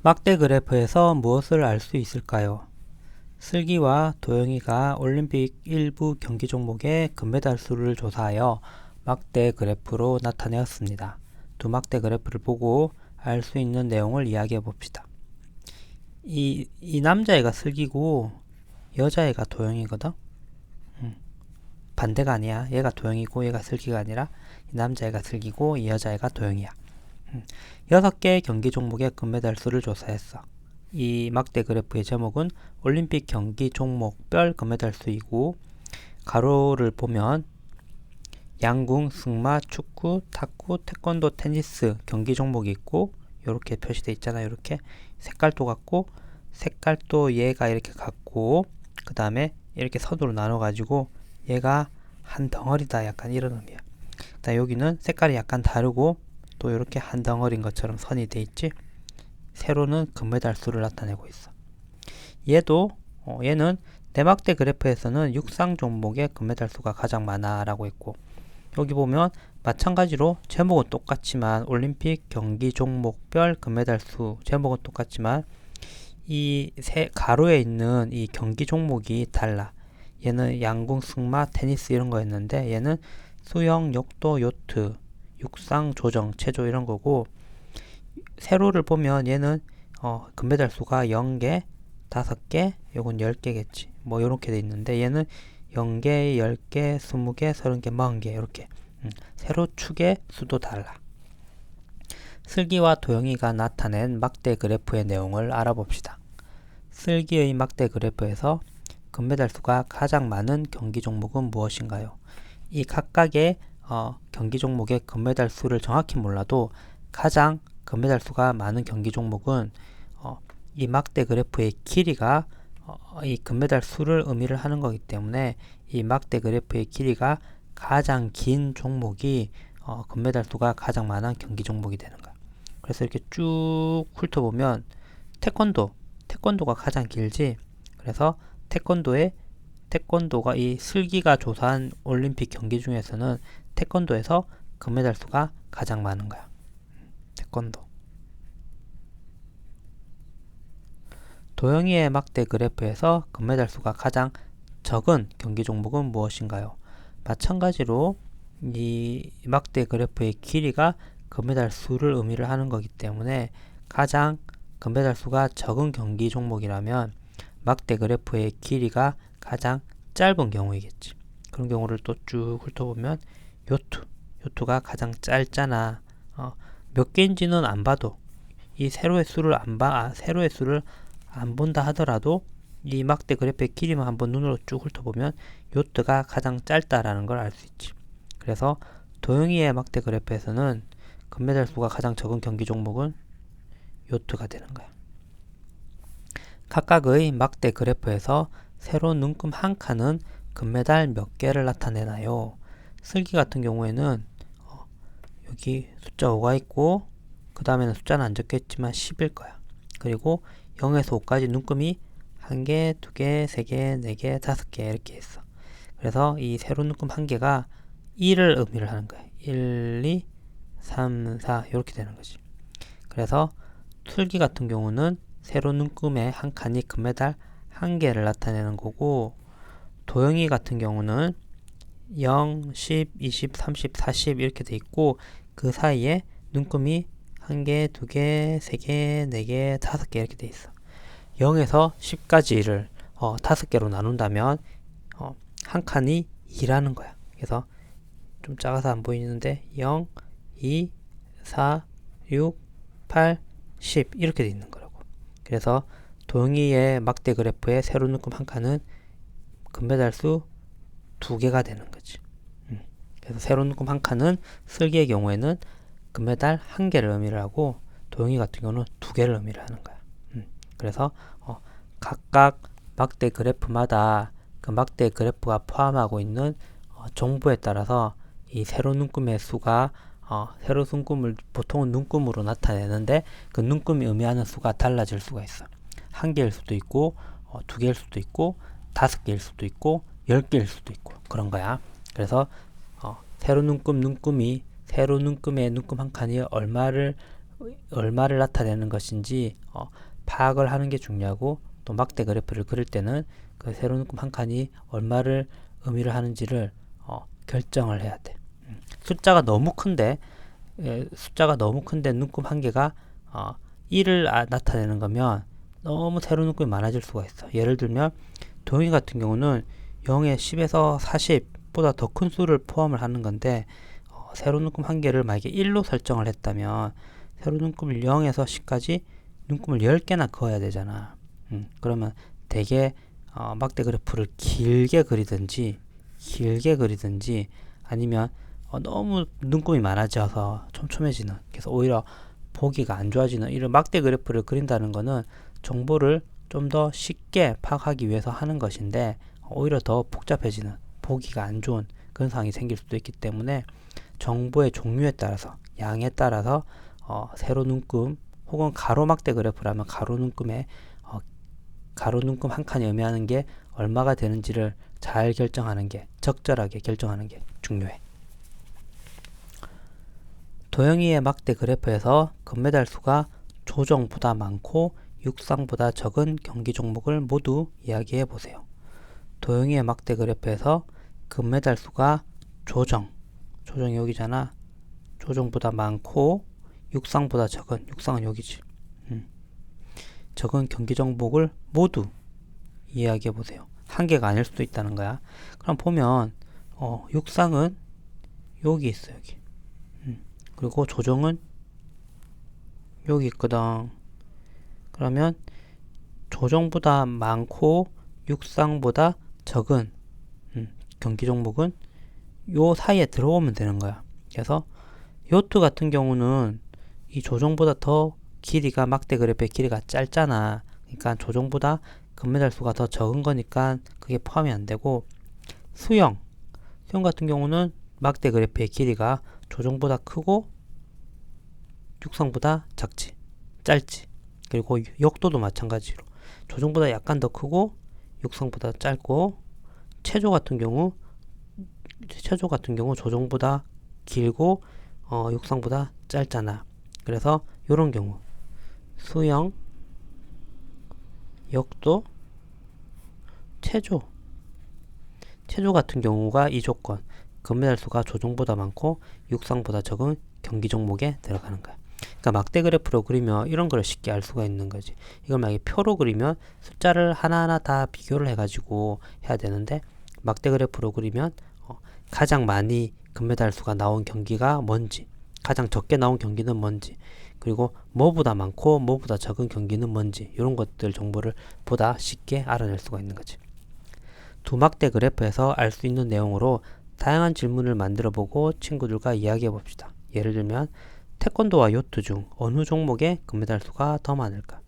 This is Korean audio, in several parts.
막대 그래프에서 무엇을 알 수 있을까요? 슬기와 도영이가 올림픽 일부 경기 종목의 금메달 수를 조사하여 막대 그래프로 나타내었습니다. 두 막대 그래프를 보고 알 수 있는 내용을 이야기해 봅시다. 이 남자애가 슬기고 여자애가 도영이거든? 반대가 아니야. 얘가 도영이고 얘가 슬기가 아니라 이 남자애가 슬기고 이 여자애가 도영이야. 6개 경기 종목의 금메달 수를 조사했어. 이 막대 그래프의 제목은 올림픽 경기 종목별 금메달 수이고, 가로를 보면 양궁, 승마, 축구, 탁구, 태권도, 테니스 경기 종목이 있고, 이렇게 표시되어 있잖아요. 이렇게 색깔도 같고, 색깔도 얘가 이렇게 같고, 그 다음에 이렇게 선으로 나눠 가지고 얘가 한 덩어리다, 약간 이런 의미야. 그다음 여기는 색깔이 약간 다르고 또 이렇게 한 덩어리인 것처럼 선이 돼 있지. 세로는 금메달 수를 나타내고 있어. 얘는 내막대 그래프에서는 육상 종목의 금메달 수가 가장 많아 라고 했고, 여기 보면 마찬가지로 제목은 똑같지만 올림픽 경기 종목별 금메달 수 제목은 똑같지만 이 가로에 있는 이 경기 종목이 달라. 얘는 양궁, 승마, 테니스 이런 거였는데 얘는 수영, 역도, 요트, 육상, 조정, 체조 이런 거고, 세로를 보면 얘는 금메달 수가 0개, 5개, 요건 10개겠지. 뭐 요렇게 돼 있는데 얘는 0개, 10개, 20개, 30개, 40개 이렇게 세로 축의 수도 달라. 슬기와 도영이가 나타낸 막대 그래프의 내용을 알아봅시다. 슬기의 막대 그래프에서 금메달 수가 가장 많은 경기 종목은 무엇인가요? 이 각각의 경기 종목의 금메달 수를 정확히 몰라도 가장 금메달 수가 많은 경기 종목은 이 막대 그래프의 길이가 이 금메달 수를 의미를 하는 거기 때문에 이 막대 그래프의 길이가 가장 긴 종목이 금메달 수가 가장 많은 경기 종목이 되는 거야. 그래서 이렇게 쭉 훑어보면 태권도가 가장 길지. 그래서 태권도가 이 슬기가 조사한 올림픽 경기 중에서는 태권도에서 금메달 수가 가장 많은 거야. 태권도. 도영이의 막대 그래프에서 금메달 수가 가장 적은 경기 종목은 무엇인가요? 마찬가지로 이 막대 그래프의 길이가 금메달 수를 의미를 하는 거기 때문에 가장 금메달 수가 적은 경기 종목이라면 막대 그래프의 길이가 가장 짧은 경우이겠지. 그런 경우를 또 쭉 훑어보면 요트가 가장 짧잖아. 몇 개인지는 안 봐도 이 세로의 수를 안 본다 하더라도 이 막대 그래프의 길이만 한번 눈으로 쭉 훑어보면 요트가 가장 짧다라는 걸 알 수 있지. 그래서 도영이의 막대 그래프에서는 금메달 수가 가장 적은 경기 종목은 요트가 되는 거야. 각각의 막대 그래프에서 세로 눈금 한 칸은 금메달 몇 개를 나타내나요? 슬기 같은 경우에는 여기 숫자 5가 있고 그 다음에는 숫자는 안 적혀있지만 10일 거야. 그리고 0에서 5까지 눈금이 1개, 2개, 3개, 4개, 5개 이렇게 있어. 그래서 이 세로 눈금 한 개가 1을 의미를 하는 거야. 1, 2, 3, 4 이렇게 되는 거지. 그래서 슬기 같은 경우는 세로 눈금의 한 칸이 금메달 한 개를 나타내는 거고, 도영이 같은 경우는 0, 10, 20, 30, 40 이렇게 돼 있고 그 사이에 눈금이 1개, 2개, 3개, 4개, 5개 이렇게 돼 있어. 0에서 10까지를 5개로 나눈다면 한 칸이 2라는 거야. 그래서 좀 작아서 안 보이는데 0, 2, 4, 6, 8, 10 이렇게 돼 있는 거라고. 그래서 도영이의 막대 그래프의 세로 눈금 한 칸은 금메달 수 2개가 되는 거지. 그래서 세로 눈금 한 칸은 슬기의 경우에는 금메달 1개를 의미를 하고 도영이 같은 경우는 2개를 의미를 하는 거야. 그래서 각각 막대 그래프마다 그 막대 그래프가 포함하고 있는 정보에 따라서 이 세로 눈금의 수가 세로 눈금을 보통은 눈금으로 나타내는데 그 눈금이 의미하는 수가 달라질 수가 있어. 1개일 수도 있고 2개일 수도 있고 5개일 수도 있고 10개일 수도 있고 그런 거야. 그래서 세로 눈금의 눈금 한 칸이 얼마를 얼마를 나타내는 것인지 파악을 하는 게 중요하고, 또 막대 그래프를 그릴 때는 그 세로 눈금 한 칸이 얼마를 의미를 하는지를 결정을 해야 돼. 숫자가 너무 큰데 눈금 한 개가 1을 나타내는 거면 너무 세로 눈금이 많아질 수가 있어. 예를 들면 도형이 같은 경우는 0에 10에서 40보다 더 큰 수를 포함을 하는 건데, 세로 눈금 한 개를 만약에 1로 설정을 했다면 세로 눈금을 0에서 10까지 눈금을 10개나 그어야 되잖아. 그러면 되게 막대 그래프를 길게 그리든지 아니면 너무 눈금이 많아져서 촘촘해지는, 그래서 오히려 보기가 안 좋아지는 이런 막대 그래프를 그린다는 거는 정보를 좀 더 쉽게 파악하기 위해서 하는 것인데, 오히려 더 복잡해지는, 보기가 안 좋은 그런 상황이 생길 수도 있기 때문에 정보의 종류에 따라서, 양에 따라서 세로 눈금 혹은 가로 막대 그래프라면 가로 눈금에 가로 눈금 한 칸이 의미하는 게 얼마가 되는지를 잘 결정하는 게, 적절하게 결정하는 게 중요해. 도형이의 막대 그래프에서 금메달 수가 조정보다 많고 육상보다 적은 경기 종목을 모두 이야기해 보세요. 도형이의 막대 그래프에서 금메달 수가 조정이 여기잖아. 조정보다 많고 육상보다 적은, 육상은 여기지. 적은 경기 종목을 모두 이야기해 보세요. 한 개가 아닐 수도 있다는 거야. 그럼 보면 육상은 여기 있어, 여기. 그리고 조정은 여기 있거든. 그러면 조정보다 많고 육상보다 적은 경기 종목은 요 사이에 들어오면 되는 거야. 그래서 요트 같은 경우는 이 조정보다 더 길이가, 막대 그래프의 길이가 짧잖아. 그러니까 조정보다 금메달 수가 더 적은 거니까 그게 포함이 안 되고, 수영 같은 경우는 막대 그래프의 길이가 조정보다 크고 육상보다 짧지. 그리고 역도도 마찬가지로 조정보다 약간 더 크고 육상보다 짧고, 체조 같은 경우 조정보다 길고 육상보다 짧잖아. 그래서 이런 경우 수영, 역도, 체조 같은 경우가 이 조건, 금메달 수가 조정보다 많고 육상보다 적은 경기 종목에 들어가는 거야. 그러니까 막대 그래프로 그리면 이런 걸 쉽게 알 수가 있는 거지. 이걸 만약에 표로 그리면 숫자를 하나하나 다 비교를 해가지고 해야 되는데, 막대 그래프로 그리면 가장 많이 금메달 수가 나온 경기가 뭔지, 가장 적게 나온 경기는 뭔지, 그리고 뭐보다 많고 뭐보다 적은 경기는 뭔지, 이런 것들 정보를 보다 쉽게 알아낼 수가 있는 거지. 두 막대 그래프에서 알 수 있는 내용으로 다양한 질문을 만들어 보고 친구들과 이야기해 봅시다. 예를 들면 태권도와 요트 중 어느 종목의 금메달 수가 더 많을까?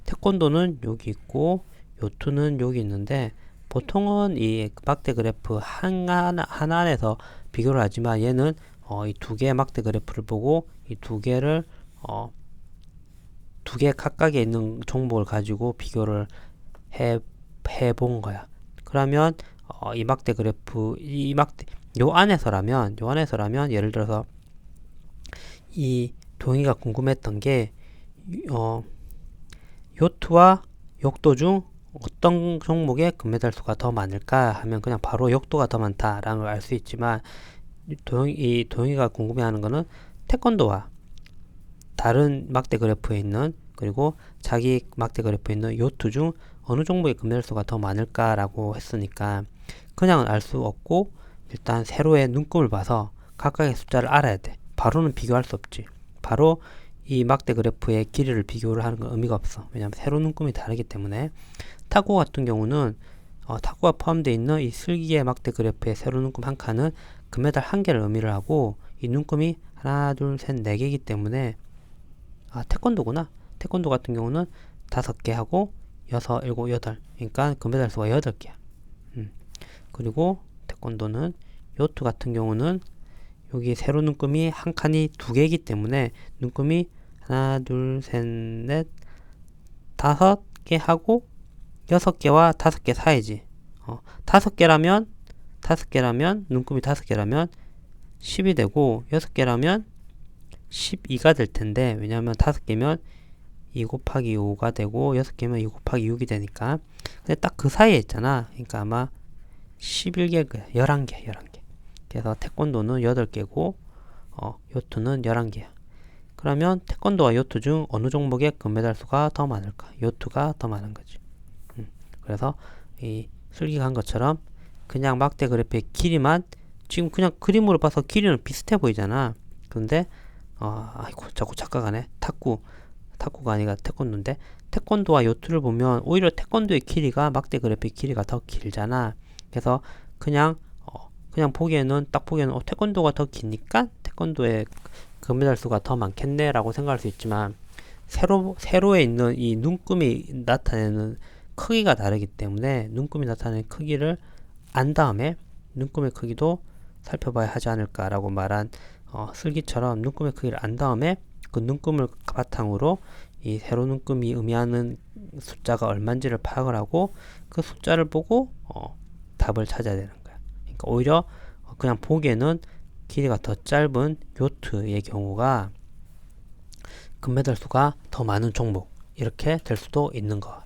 태권도는 여기 있고 요트는 여기 있는데, 보통은 이 막대 그래프 하나에서 비교를 하지만 얘는 이 두 개의 막대 그래프를 보고 이 두 개를 두 개 각각에 있는 종목을 가지고 비교를 해본 거야. 그러면 이 막대 그래프, 요 안에서라면 예를 들어서 이 동의가 궁금했던 게 요트와 역도 중 어떤 종목의 금메달 수가 더 많을까 하면 그냥 바로 역도가 더 많다라는 걸 알 수 있지만, 이 도영이가 궁금해하는 거는 태권도와 다른 막대 그래프에 있는, 그리고 자기 막대 그래프에 있는 요트 중 어느 종목의 금메달 수가 더 많을까라고 했으니까 그냥 알 수 없고 일단 세로의 눈금을 봐서 각각의 숫자를 알아야 돼. 바로는 비교할 수 없지. 바로 이 막대 그래프의 길이를 비교를 하는 건 의미가 없어. 왜냐하면 세로 눈금이 다르기 때문에. 탁구 같은 경우는 탁구가 포함되어 있는 이 슬기의 막대 그래프의 세로 눈금 한 칸은 금메달 한 개를 의미를 하고, 이 눈금이 하나, 둘, 셋, 네 개이기 때문에, 태권도구나. 태권도 같은 경우는 5개 하고 6, 7, 8. 그러니까 금메달 수가 8개야. 그리고 태권도는, 요트 같은 경우는 여기 세로 눈금이 한 칸이 2개이기 때문에 눈금이 하나, 둘, 셋, 넷, 5개 하고 6개와 5개 사이지. 5개라면 눈금이 5개라면 10이 되고, 6개라면 12가 될 텐데, 왜냐하면 5개면 2 곱하기 5가 되고 6개면 2 곱하기 6이 되니까. 근데 딱 그 사이에 있잖아. 그러니까 아마 11개, 11개. 그래서 태권도는 8개고 요트는 11개야. 그러면 태권도와 요트 중 어느 종목의 금메달 수가 더 많을까? 요트가 더 많은 거지. 그래서 이 슬기가 한 것처럼 그냥 막대 그래프의 길이만 지금 그냥 그림으로 봐서 길이는 비슷해 보이잖아. 근데 아이고 자꾸 착각하네. 탁구가 아니라 태권도인데, 태권도와 요트를 보면 오히려 태권도의 길이가 막대 그래프의 길이가 더 길잖아. 그래서 그냥 보기에는 태권도가 더 기니까 태권도의 금메달 수가 더 많겠네 라고 생각할 수 있지만, 세로에 있는 이 눈금이 나타내는 크기가 다르기 때문에 눈금이 나타내는 크기를 안 다음에 눈금의 크기도 살펴봐야 하지 않을까라고 말한 슬기처럼 눈금의 크기를 안 다음에 그 눈금을 바탕으로 이 세로 눈금이 의미하는 숫자가 얼마인지를 파악을 하고 그 숫자를 보고 답을 찾아야 되는 거야. 그러니까 오히려 그냥 보기에는 길이가 더 짧은 요트의 경우가 금메달 수가 더 많은 종목, 이렇게 될 수도 있는 거.